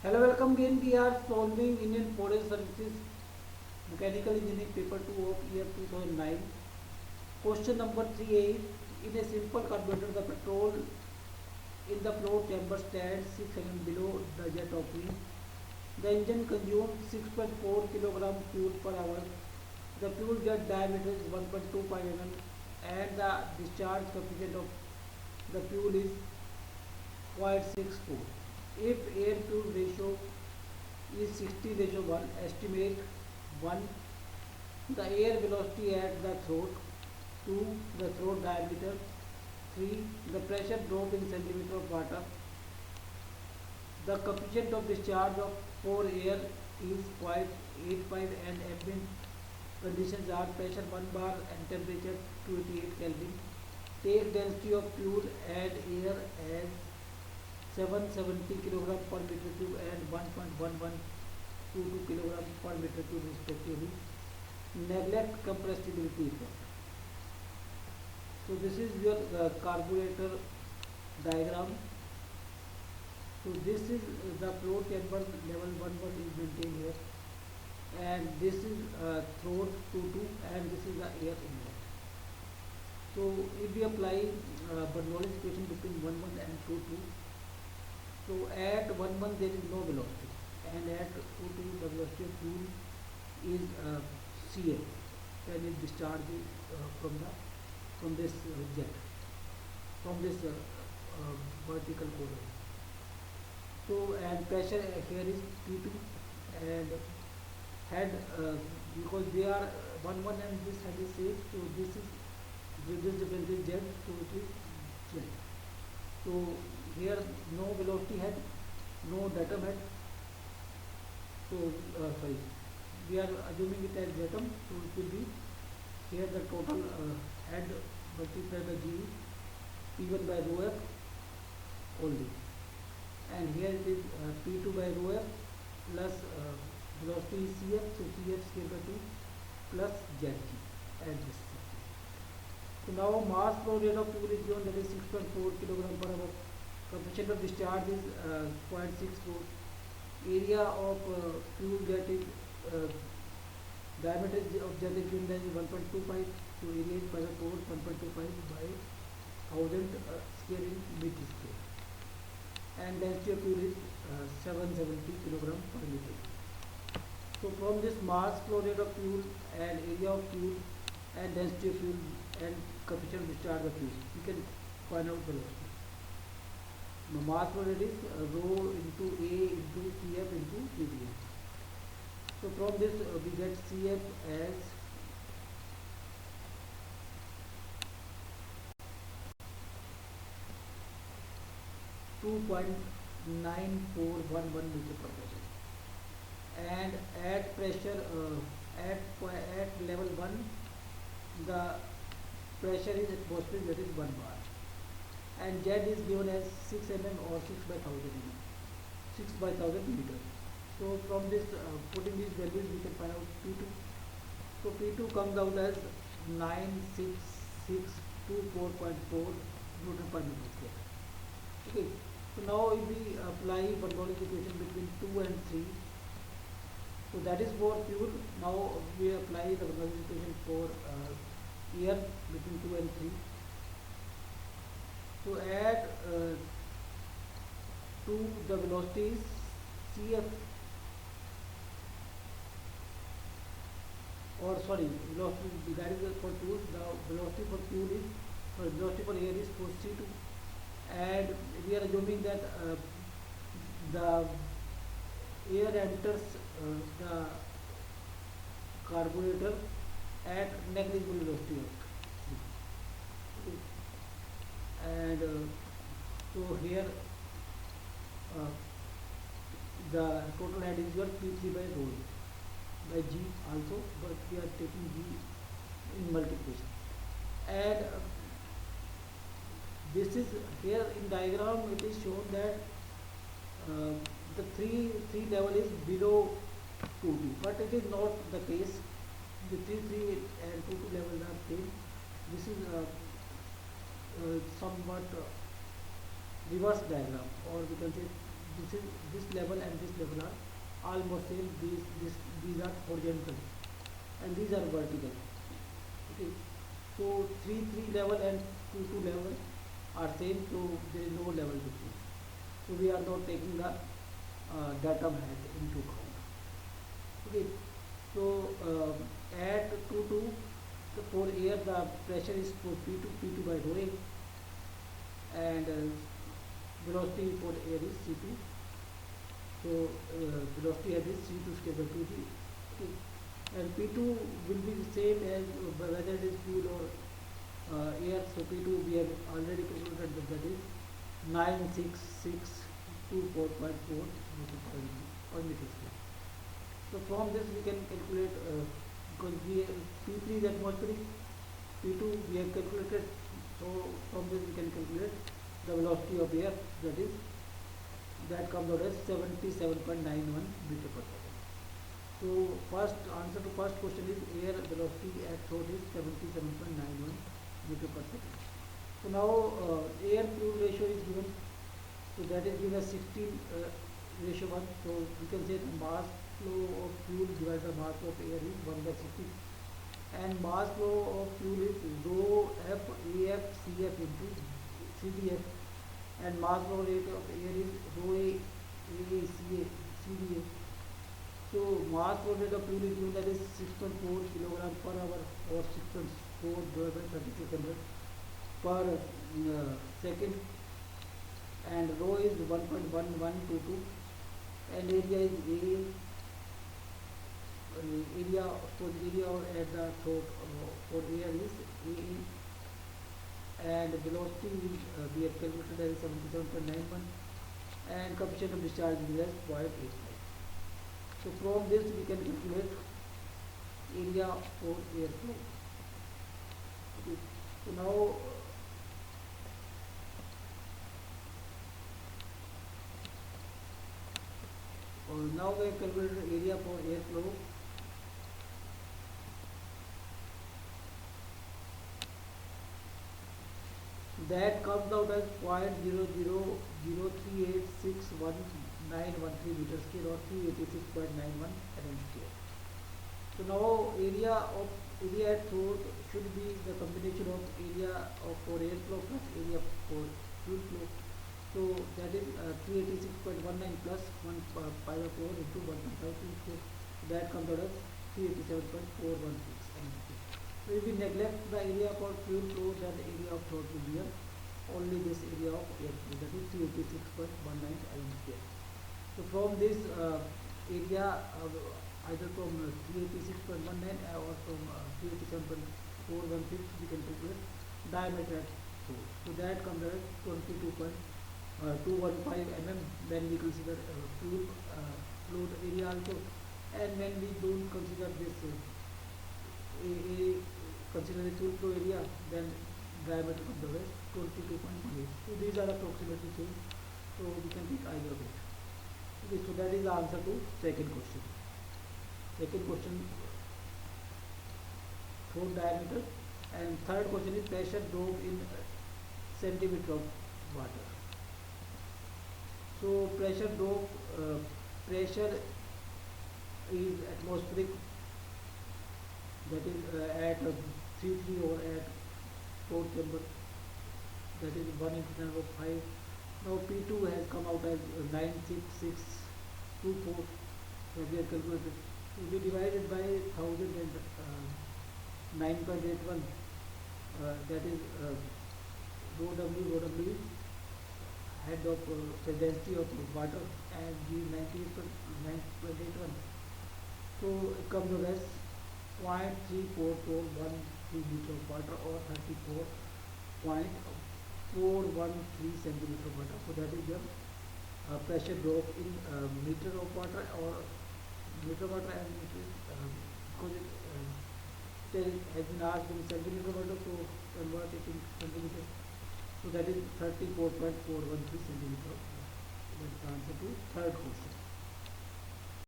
Hello, welcome again. We are solving Indian Forest Services Mechanical Engineering Paper 2 of year 2009. Question number 3 is, in a simple carburetor, the petrol in the flow chamber stands 6 mm below the jet opening. The engine consumes 6.4 kg fuel per hour. The fuel jet diameter is 1.25 mm and the discharge coefficient of the fuel is 0.64. If air fuel ratio is 60:1, estimate 1. The air velocity at the throat, 2. The throat diameter, 3. The pressure drop in centimeter of water. The coefficient of discharge of for air is 0.85 and ambient conditions are pressure 1 bar and temperature 288 Kelvin. Take density of fuel and air as 770 kg per meter cube and 1.1122 kg per meter cube respectively. Neglect compressibility effect. So this is your carburetor diagram. So this is the flow chamber level 1 is maintained here, and this is throat 2 and this is the air inlet. So if we apply Bernoulli's equation between 1 and 2, so at 1 there is no velocity, and at 2 the velocity of fuel is CF, when it discharges from this jet, from this vertical column. So and pressure here is P2 and head, because they are 1 and this head is same, so this is this difference is Z, so it is Z. So here no velocity head, no datum head. So sorry, we are assuming it as datum, so it will be here the total head multiplied by G P1 by rho F only, and here it is P2 by rho F plus velocity is Cf, so Cf square by 2 plus Zg at this. So now mass flow rate of fuel is given, that is 6.4 kg per hour. Coefficient of discharge is 0.64. Area of fuel jet is diameter of jet is given as 1.25. So area is pi by 4, 1.25 by 1000 square in meter square. And density of fuel is 770 kg per meter. So from this mass flow rate of fuel and area of fuel and density of fuel and coefficient of discharge of fuel, we can find out velocity. The mass flow rate is rho into A into Cf into Pdf. So from this we get Cf as 2.9411 meter per second, and at pressure at level 1 the pressure is atmospheric, that is 1 bar, and Z is given as 6 mm or 6 by 1000 mm, 6 by 1000 meter. So from this putting these values we can find out P2. So P2 comes out as 9664.4 Newton per meter square. Okay. So now if we apply Bernoulli's equation between 2 and 3, so that is for fuel. Now we apply the Bernoulli's equation for air between 2 and 3. So at 2 the velocity is Cf, or sorry, velocity that is for 2, the velocity for fuel is, velocity for air is for C2, and we are assuming that the air enters the carburetor at negligible velocity of C. And so here the total head is your P3 by rho by G also, but we are taking G in multiplication. And this is here in diagram it is shown that the three level is below 2D, but it is not the case. The 3 and 2 levels are same. This is somewhat reverse diagram, or we can say this level and this level are almost same. These are horizontal and these are vertical. Okay, so 3 level and 2 level are same, so there is no level difference. So we are not taking the datum height into account. Okay, so at 2 for air the pressure is for P2 by rho A, and velocity for air is C2. So velocity at is C2 stable 2G. Okay, and P2 will be the same as whether it is fuel or air. So P2 we have already calculated, that is 9662.4 meter per meter square. So from this we can calculate, because we have P3 is atmospheric, P2 we have calculated, so from this we can calculate the velocity of air, that comes out as 77.91 meter per second. So first answer to first question is air velocity at throat is 77.91 meter per second. So now air fuel ratio is given, so that is given as 16:1. So we can say the mass flow of fuel divided by mass of air is 1/60, and mass flow of fuel is rho F AF CF into CDF, and mass flow rate of air is rho A AA CDA. So mass flow rate of fuel is given, that is 6.4 kilogram per hour, or 6.4 divided by 3600 per second, and rho is 1.1122, and area is area for area or at the throat for air is AA, and velocity we have calculated as 77.91, and coefficient of discharge is as 0.85. So from this we can calculate area for airflow. Okay. So now now we have calculated area for airflow. That comes out as 0.000386191 meter square, or 386.91 mm square. So now area at throat should be the combination of area for airflow plus area for fuel flow. So that is 386.19 plus 1 pi by 4 into 1.52 square. That comes out as 387.416 mm. So if we neglect the area for fuel flow, then the area of throat will be only this area of airflow, that is 386.19 mm square. So from this area, either from 386.19 or from 387.416, we can calculate diameter at throat. So that comes as 22.215 mm when we consider fuel flow area also, and when we don't consider this consider the fuel flow area, then diameter of the waist 22.8. So these are approximately same, so we can take either of it. Okay, so that is the answer to second question. Second question, throat diameter, and third question is pressure drop in centimeter of water. So pressure drop, pressure is atmospheric, that is at 3 or at 4 chamber, that is 1 into 10 over 5. Now P2 has come out as 96624, that we have calculated. So we divided by 1000 and 9.81, that is rho W is head of density of water, and G 98.81. So it comes out as 0.3441 meter of water, or 34.413 centimeter of water. So that is the pressure drop in meter of water, or meter of water, and because it has been asked in centimeter of water, so convert it in centimeter. So that is 34.413 centimeter. That's the answer to third question.